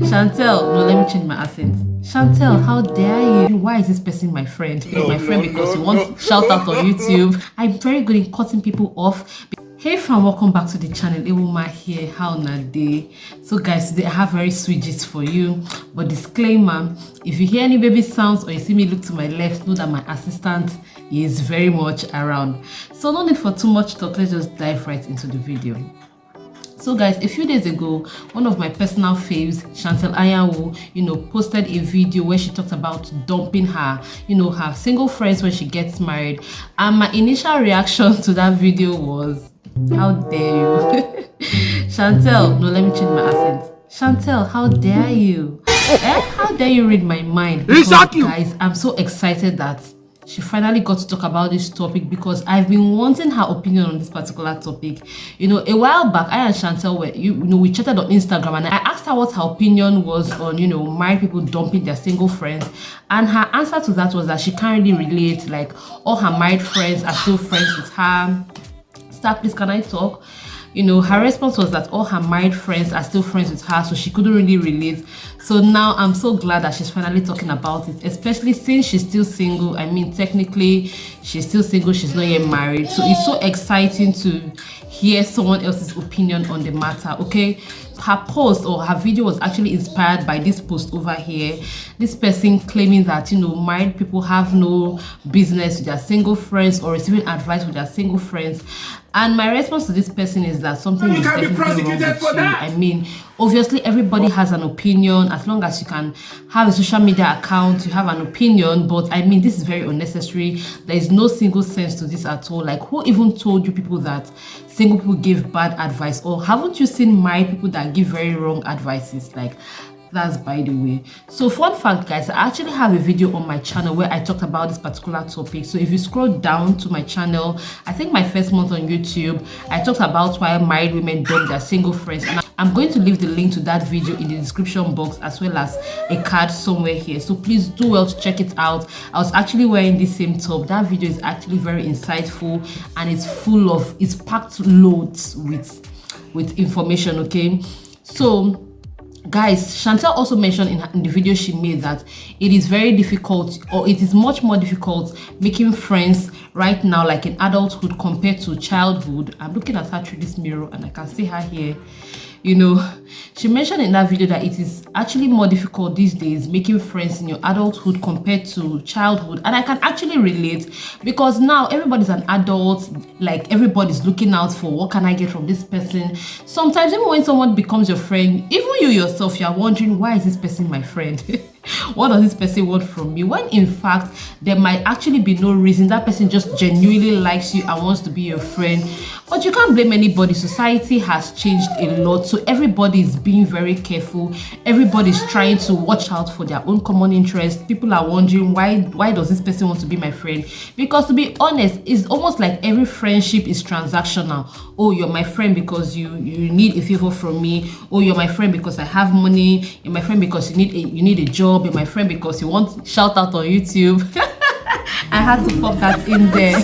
Chantel, no, let me change my accent. Chantel, how dare you? Why is this person my friend? My friend because you want shout out on YouTube. I'm very good in cutting people off. Hey fam, welcome back to the channel. Ewuma here. How na day? So guys, today I have very sweet gist for you. But disclaimer, if you hear any baby sounds or you see me look to my left, know that my assistant is very much around. So no need for too much talk, let's just dive right into the video. So guys, a few days ago, one of my personal faves, Chantel Ayanwu, posted a video where she talked about dumping her, her single friends when she gets married. And my initial reaction to that video was, how dare you? Chantel, no, let me change my accent. Chantel, how dare you? How dare you read my mind? Because, guys, I'm so excited that she finally got to talk about this topic because I've been wanting her opinion on this particular topic. A while back, I and Chantel we chatted on Instagram and I asked her what her opinion was on, married people dumping their single friends. And her answer to that was that she can't really relate, like all her married friends are still friends with her. Star, please, can I talk? Her response was that all her married friends are still friends with her, so she couldn't really relate. So now I'm so glad that she's finally talking about it, especially since she's still single. I mean, technically, she's still single, she's not yet married. So it's so exciting to hear someone else's opinion on the matter, okay? Her post or her video was actually inspired by this post over here. This person claiming that, married people have no business with their single friends or receiving advice with their single friends. And my response to this person is that something is definitely wrong with you. I mean, obviously everybody has an opinion. As long as you can have a social media account, you have an opinion. But I mean, this is very unnecessary. There is no single sense to this at all. Like, who even told you people that single people give bad advice? Or haven't you seen married people that give very wrong advices? Like, that's by the way. So fun fact, guys, I actually have a video on my channel where I talked about this particular topic. So if you scroll down to my channel, I think my first month on YouTube, I talked about why married women dump their single friends. And I'm going to leave the link to that video in the description box as well as a card somewhere here. So please do well to check it out. I was actually wearing this same top. That video is actually very insightful and it's packed loads with information, okay? So guys, Chantel also mentioned in the video she made that it is very difficult, or it is much more difficult making friends right now, like in adulthood compared to childhood. I'm looking at her through this mirror and I can see her here. She mentioned in that video that it is actually more difficult these days making friends in your adulthood compared to childhood. And I can actually relate because now everybody's an adult, like everybody's looking out for what can I get from this person. Sometimes even when someone becomes your friend, even you yourself, you're wondering, why is this person my friend? What does this person want from me? When in fact, there might actually be no reason. That person just genuinely likes you and wants to be your friend. But you can't blame anybody. Society has changed a lot. So everybody is being very careful. Everybody's trying to watch out for their own common interest. People are wondering, why does this person want to be my friend? Because to be honest, it's almost like every friendship is transactional. Oh, you're my friend because you need a favor from me. Oh, you're my friend because I have money. You're my friend because you need a job. You're my friend because you want shout out on YouTube. I had to pop that in there.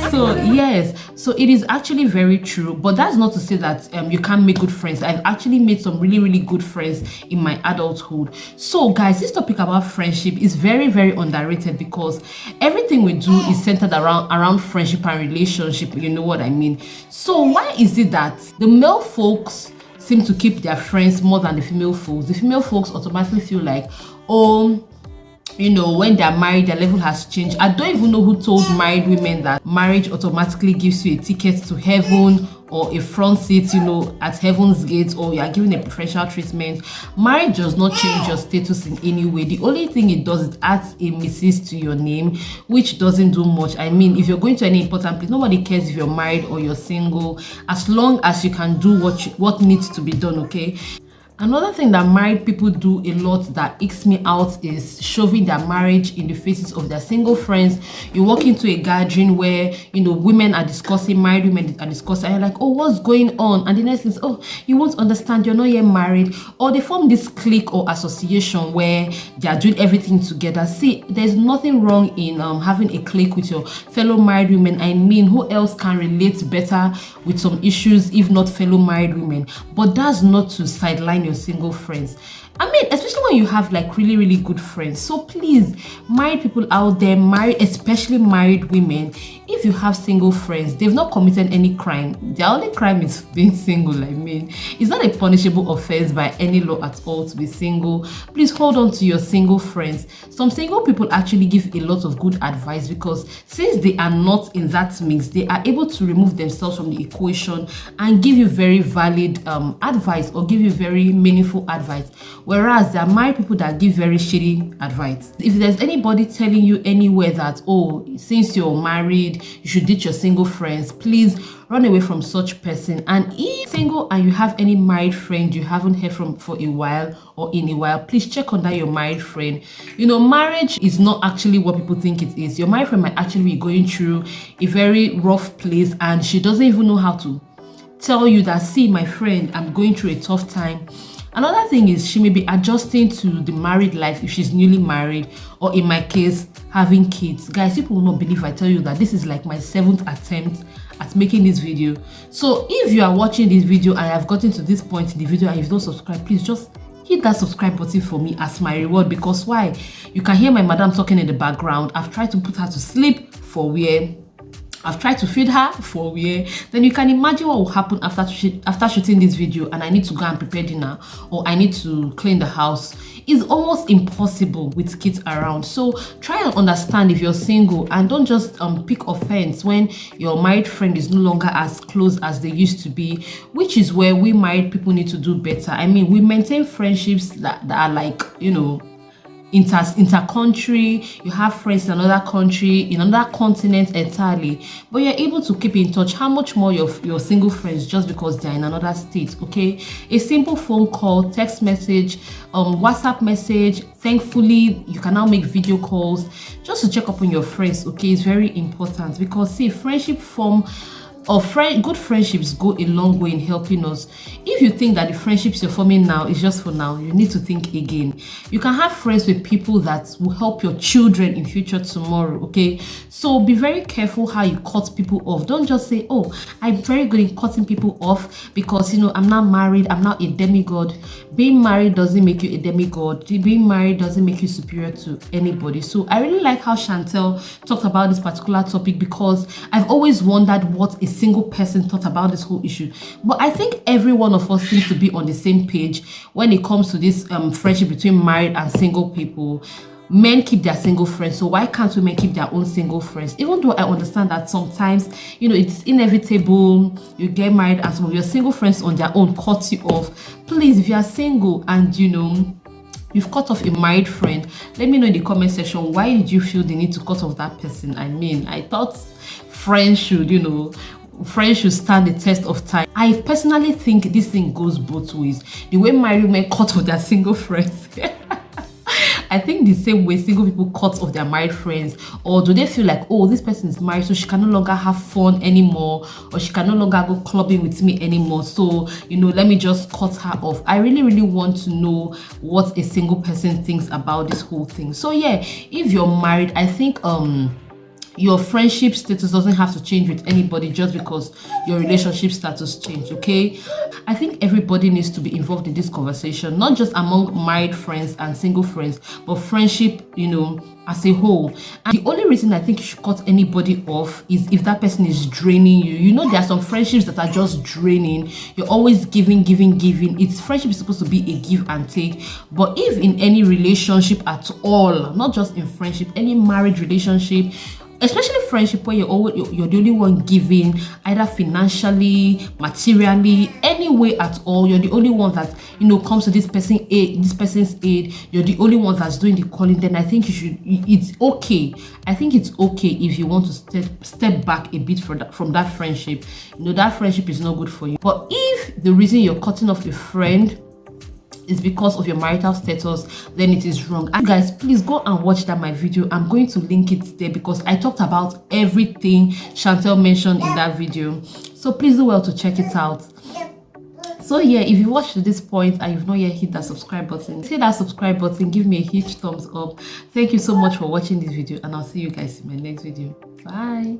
So yes, so it is actually very true, but that's not to say that you can't make good friends. I've actually made some really good friends in my adulthood. So guys, this topic about friendship is very underrated because everything we do is centered around friendship and relationship. You know what I mean? So why is it that the male folks seem to keep their friends more than the female folks? The female folks automatically feel like, oh, when they're married, their level has changed. I don't even know who told married women that marriage automatically gives you a ticket to heaven or a front seat, at heaven's gate, or you are given a preferential treatment. Marriage does not change your status in any way. The only thing it does is adds a Mrs. to your name, which doesn't do much. I mean, if you're going to any important place, nobody cares if you're married or you're single, as long as you can do what needs to be done, okay? Another thing that married people do a lot that icks me out is shoving their marriage in the faces of their single friends. You walk into a gathering where, women are discussing, married women are discussing, and you're like, oh, what's going on? And the next is, oh, you won't understand, you're not yet married. Or they form this clique or association where they are doing everything together. See, there's nothing wrong in having a clique with your fellow married women. I mean, who else can relate better with some issues if not fellow married women? But that's not to sideline your single friends. I mean, especially when you have like really, really good friends. So please, married people out there, especially married women, if you have single friends, they've not committed any crime. Their only crime is being single. I mean, it's not a punishable offense by any law at all to be single. Please hold on to your single friends. Some single people actually give a lot of good advice, because since they are not in that mix, they are able to remove themselves from the equation and give you very valid advice, or give you very meaningful advice. Whereas there are married people that give very shitty advice. If there's anybody telling you anywhere that, oh, since you're married, you should ditch your single friends, please run away from such person. And if single and you have any married friend you haven't heard from for a while or in a while, please check on that your married friend. You know, marriage is not actually what people think it is. Your married friend might actually be going through a very rough place, and she doesn't even know how to tell you that, see, my friend, I'm going through a tough time. Another thing is, she may be adjusting to the married life if she's newly married, or in my case, having kids. Guys, people will not believe I tell you that this is like my 7th attempt at making this video. So if you are watching this video and I have gotten to this point in the video and you've not subscribed, please just hit that subscribe button for me as my reward. Because why? You can hear my madam talking in the background. I've tried to put her to sleep for where I've tried to feed her for where. Then you can imagine what will happen after shooting this video and I need to go and prepare dinner, or I need to clean the house. It's almost impossible with kids around. So try and understand if you're single, and don't just pick offense when your married friend is no longer as close as they used to be, which is where we married people need to do better. I mean, we maintain friendships that are like, you know, inter-country. You have friends in another country, in another continent entirely, but you're able to keep in touch. How much more your single friends just because they're in another state? Okay, a simple phone call, text message, WhatsApp message. Thankfully, you can now make video calls just to check up on your friends. Okay, it's very important, because see, friendship form or good friendships go a long way in helping us. If you think that the friendships you're forming now is just for now, you need to think again. You can have friends with people that will help your children in future tomorrow. Okay, so be very careful how you cut people off. Don't just say, oh, I'm very good in cutting people off because, you know, I'm not married, I'm not a demigod. Being married doesn't make you a demigod. Being married doesn't make you superior to anybody. So I really like how Chantel talked about this particular topic, because I've always wondered what a single person thought about this whole issue. But I think every one of us seems to be on the same page when it comes to this friendship between married and single people. Men keep their single friends, so why can't women keep their own single friends? Even though I understand that sometimes, you know, it's inevitable, you get married and some of your single friends on their own cut you off. Please, if you are single and you know you've cut off a married friend, let me know in the comment section, why did you feel the need to cut off that person? I mean, I thought friends should, you know, friends should stand the test of time. I personally think this thing goes both ways. The way married men cut off their single friends, I think the same way single people cut off their married friends. Or do they feel like, oh, this person is married, so she can no longer have fun anymore, or she can no longer go clubbing with me anymore, so, you know, let me just cut her off. I really, really want to know what a single person thinks about this whole thing. So yeah, if you're married, I think your friendship status doesn't have to change with anybody just because your relationship status changed. Okay, I think everybody needs to be involved in this conversation, not just among married friends and single friends, but friendship, you know, as a whole. And the only reason I think you should cut anybody off is if that person is draining you. You know, there are some friendships that are just draining. You're always giving. It's friendship is supposed to be a give and take. But if in any relationship at all, not just in friendship, any marriage relationship, especially friendship, where you're the only one giving, either financially, materially, any way at all, you're the only one that, you know, comes to this person's aid, you're the only one that's doing the calling, then I think it's okay. I think it's okay if you want to step back a bit from that friendship. You know, that friendship is not good for you. But if the reason you're cutting off a friend is because of your marital status, then it is wrong. And guys, please go and watch my video. I'm going to link it there because I talked about everything Chantel mentioned in that video. So please do well to check it out. So yeah, if you watched to this point and you've not yet hit that subscribe button, hit that subscribe button, give me a huge thumbs up. Thank you so much for watching this video, and I'll see you guys in my next video. Bye.